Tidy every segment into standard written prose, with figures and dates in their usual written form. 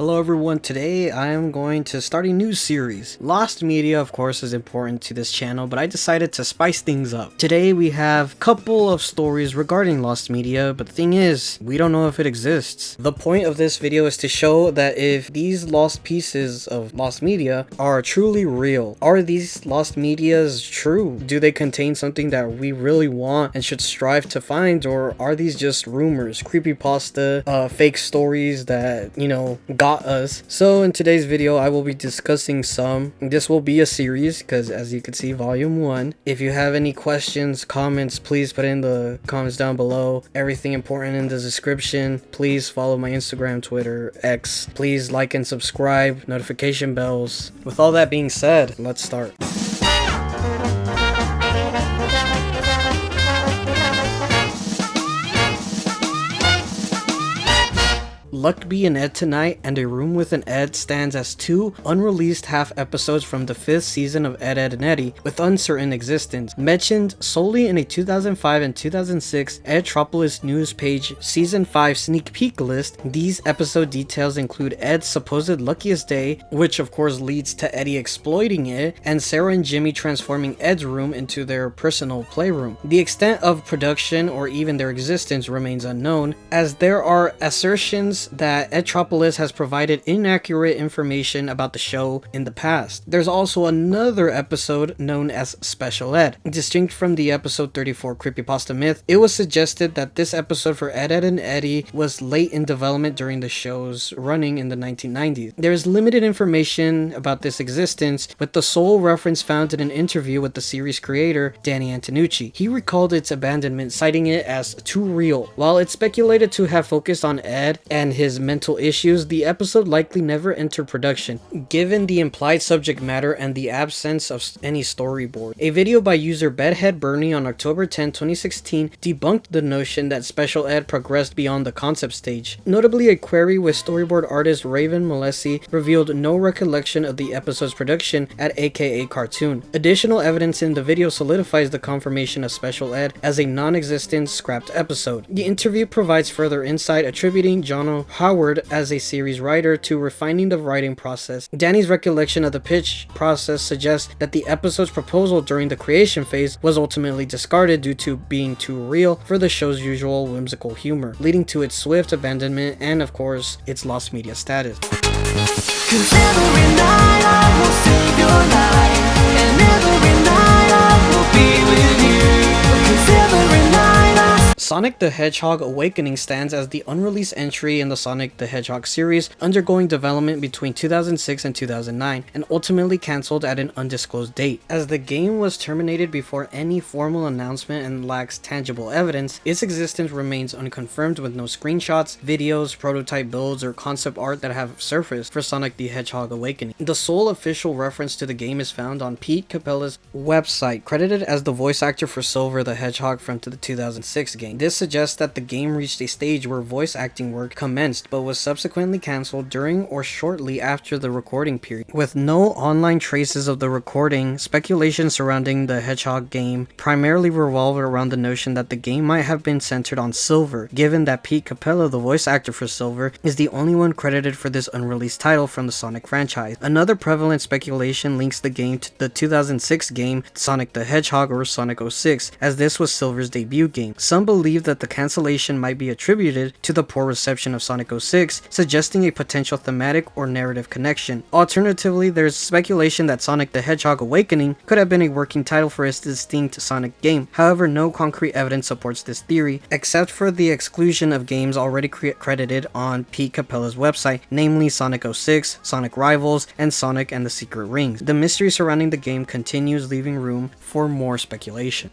Hello everyone, today I am going to start a new series. Lost media of course is important to this channel, but I decided to spice things up. Today we have a couple of stories regarding lost media, but the thing is, we don't know if it exists. The point of this video is to show that if these lost pieces of lost media are truly real, are these lost medias true? Do they contain something that we really want and should strive to find, or are these just rumors, creepypasta, fake stories that, got us? So in today's video I will be discussing some. This will be a series because, as you can see, volume 1. If you have any questions, comments, please put in the comments down below. Everything important in the description. Please follow my Instagram, Twitter, X. Please like and subscribe, notification bells. With all that being said, let's start. Luckby and Ed Tonight and A Room with an Ed stands as two unreleased half episodes from the 5th season of Ed, Edd and Eddy with uncertain existence. Mentioned solely in a 2005 and 2006 Edtropolis news page season 5 sneak peek list, these episode details include Ed's supposed luckiest day, which of course leads to Eddy exploiting it, and Sarah and Jimmy transforming Ed's room into their personal playroom. The extent of production or even their existence remains unknown, as there are assertions that Edtropolis has provided inaccurate information about the show in the past. There's also another episode known as Special Ed. Distinct from the episode 34 Creepypasta Myth, it was suggested that this episode for Ed, Edd and Eddy was late in development during the show's running in the 1990s. There is limited information about this existence, with the sole reference found in an interview with the series creator, Danny Antonucci. He recalled its abandonment, citing it as too real. While it's speculated to have focused on Ed and his mental issues, the episode likely never entered production, given the implied subject matter and the absence of any storyboard. A video by user Bedhead Bernie on October 10, 2016 debunked the notion that Special Ed progressed beyond the concept stage. Notably, a query with storyboard artist Raven Molesi revealed no recollection of the episode's production at AKA Cartoon. Additional evidence in the video solidifies the confirmation of Special Ed as a non-existent scrapped episode. The interview provides further insight, attributing Jono Howard as a series writer to refining the writing process. Danny's recollection of the pitch process suggests that the episode's proposal during the creation phase was ultimately discarded due to being too real for the show's usual whimsical humor, leading to its swift abandonment and, of course, its lost media status. Sonic the Hedgehog Awakening stands as the unreleased entry in the Sonic the Hedgehog series, undergoing development between 2006 and 2009, and ultimately cancelled at an undisclosed date. As the game was terminated before any formal announcement and lacks tangible evidence, its existence remains unconfirmed, with no screenshots, videos, prototype builds, or concept art that have surfaced for Sonic the Hedgehog Awakening. The sole official reference to the game is found on Pete Capella's website, credited as the voice actor for Silver the Hedgehog from the 2006 game. This suggests that the game reached a stage where voice acting work commenced, but was subsequently cancelled during or shortly after the recording period. With no online traces of the recording, speculation surrounding the Hedgehog game primarily revolved around the notion that the game might have been centered on Silver, given that Pete Capella, the voice actor for Silver, is the only one credited for this unreleased title from the Sonic franchise. Another prevalent speculation links the game to the 2006 game Sonic the Hedgehog, or Sonic 06, as this was Silver's debut game. Some believe that the cancellation might be attributed to the poor reception of Sonic 06, suggesting a potential thematic or narrative connection. Alternatively, there's speculation that Sonic the Hedgehog Awakening could have been a working title for its distinct Sonic game. However, no concrete evidence supports this theory, except for the exclusion of games already credited on Pete Capella's website, namely Sonic 06, Sonic Rivals, and Sonic and the Secret Rings. The mystery surrounding the game continues, leaving room for more speculation.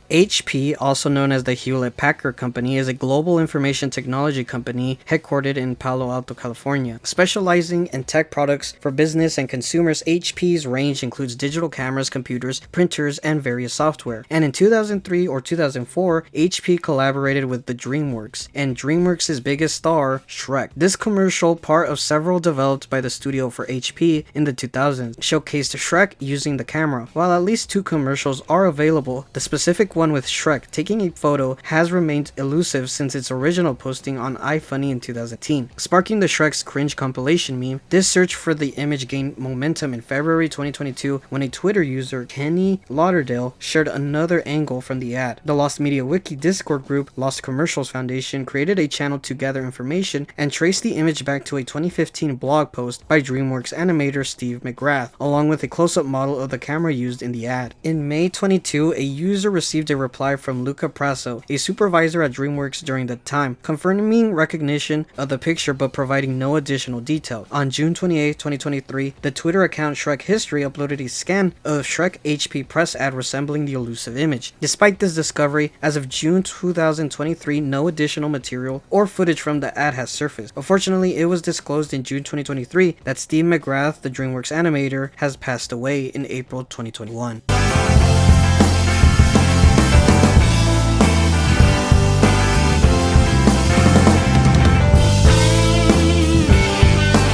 HP, also known as the Hewlett-Packard Company, is a global information technology company headquartered in Palo Alto, California. Specializing in tech products for business and consumers, HP's range includes digital cameras, computers, printers, and various software. And in 2003 or 2004, HP collaborated with the DreamWorks and DreamWorks' biggest star, Shrek. This commercial, part of several developed by the studio for HP in the 2000s, showcased Shrek using the camera. While at least 2 commercials are available, the specific one with Shrek taking a photo has remained elusive since its original posting on iFunny in 2010. Sparking the Shrek's cringe compilation meme, this search for the image gained momentum in February 2022 when a Twitter user, Kenny Lauderdale, shared another angle from the ad. The Lost Media Wiki Discord group, Lost Commercials Foundation, created a channel to gather information and trace the image back to a 2015 blog post by DreamWorks animator Steve McGrath, along with a close-up model of the camera used in the ad. In May 22, a user received a reply from Luca Prasso, a supervisor at DreamWorks during the time, confirming recognition of the picture but providing no additional detail. On June 28, 2023, the Twitter account Shrek History uploaded a scan of Shrek HP press ad resembling the elusive image. Despite this discovery, as of June 2023, no additional material or footage from the ad has surfaced. Unfortunately, it was disclosed in June 2023 that Steve McGrath, the DreamWorks animator, has passed away in April 2021.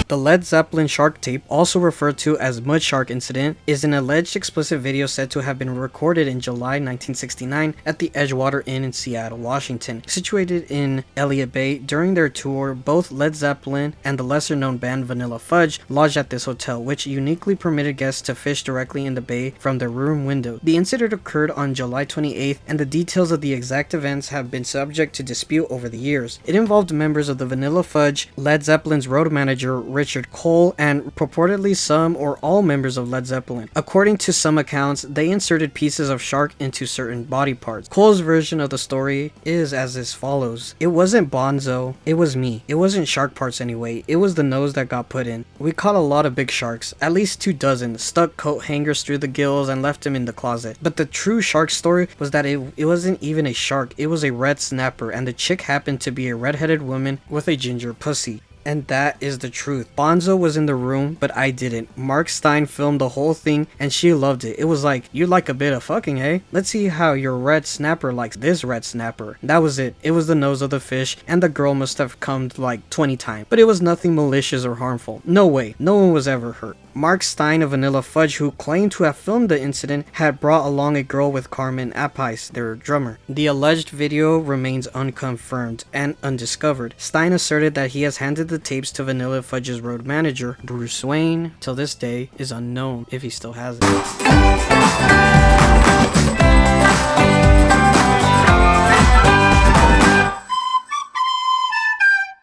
The Led Zeppelin shark tape, also referred to as Mud Shark Incident, is an alleged explicit video said to have been recorded in July 1969 at the Edgewater Inn in Seattle, Washington. Situated in Elliott Bay, during their tour, both Led Zeppelin and the lesser-known band Vanilla Fudge lodged at this hotel, which uniquely permitted guests to fish directly in the bay from their room window. The incident occurred on July 28th, and the details of the exact events have been subject to dispute over the years. It involved members of the Vanilla Fudge, Led Zeppelin's road manager Richard Cole, and purportedly some or all members of Led Zeppelin. According to some accounts, they inserted pieces of shark into certain body parts. Cole's version of the story is as follows. It wasn't Bonzo, it was me. It wasn't shark parts anyway, it was the nose that got put in. We caught a lot of big sharks, at least 2 dozen, stuck coat hangers through the gills and left him in the closet. But the true shark story was that it wasn't even a shark, it was a red snapper, and the chick happened to be a red-headed woman with a ginger pussy. And that is the truth. Bonzo was in the room, but I didn't. Mark Stein filmed the whole thing, and she loved it. It was like, you like a bit of fucking, eh? Let's see how your red snapper likes this red snapper. That was it. It was the nose of the fish, and the girl must have come like 20 times. But it was nothing malicious or harmful. No way. No one was ever hurt. Mark Stein of Vanilla Fudge, who claimed to have filmed the incident, had brought along a girl with Carmen Appice, their drummer. The alleged video remains unconfirmed and undiscovered. Stein asserted that he has handed the tapes to Vanilla Fudge's road manager, Bruce Wayne. Till this day is unknown if he still has it.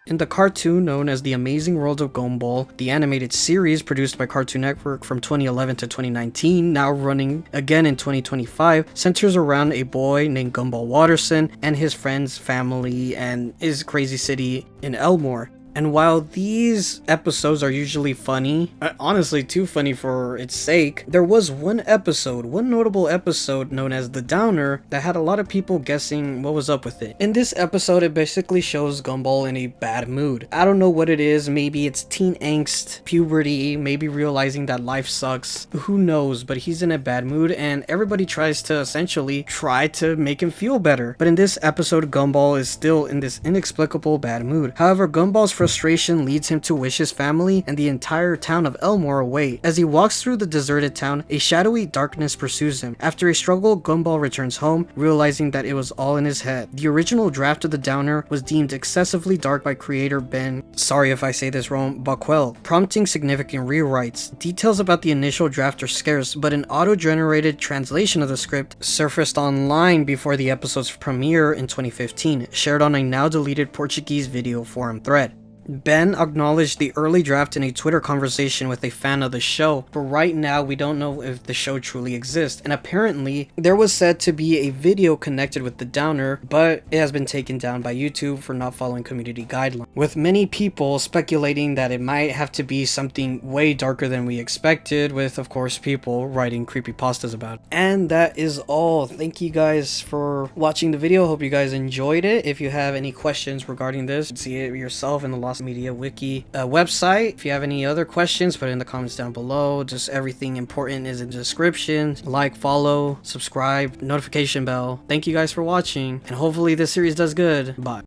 In the cartoon known as The Amazing World of Gumball, the animated series produced by Cartoon Network from 2011 to 2019, now running again in 2025, centers around a boy named Gumball Watterson and his friends, family, and his crazy city in Elmore. And while these episodes are usually funny, honestly too funny for its sake, there was one notable episode known as The Downer that had a lot of people guessing what was up with it. In this episode, it basically shows Gumball in a bad mood. I don't know what it is, maybe it's teen angst, puberty, maybe realizing that life sucks, who knows, but he's in a bad mood and everybody tries to essentially try to make him feel better. But in this episode, Gumball is still in this inexplicable bad mood. However, Gumball's frustration leads him to wish his family and the entire town of Elmore away. As he walks through the deserted town, a shadowy darkness pursues him. After a struggle, Gumball returns home, realizing that it was all in his head. The original draft of The Downer was deemed excessively dark by creator Ben, sorry if I say this wrong, Bockwell, prompting significant rewrites. Details about the initial draft are scarce, but an auto-generated translation of the script surfaced online before the episode's premiere in 2015, shared on a now deleted Portuguese video forum thread. Ben acknowledged the early draft in a Twitter conversation with a fan of the show, but right now we don't know if the show truly exists, and apparently there was said to be a video connected with the downer, but it has been taken down by YouTube for not following community guidelines, with many people speculating that it might have to be something way darker than we expected, with of course people writing creepypastas about it. And that is all. Thank you guys for watching the video. Hope you guys enjoyed it. If you have any questions regarding this, see it yourself in the Lost Media Wiki website. If you have any other questions, put it in the comments down below. Just everything important is in the description. Like, follow, subscribe, notification bell. Thank you guys for watching, and hopefully this series does good. Bye.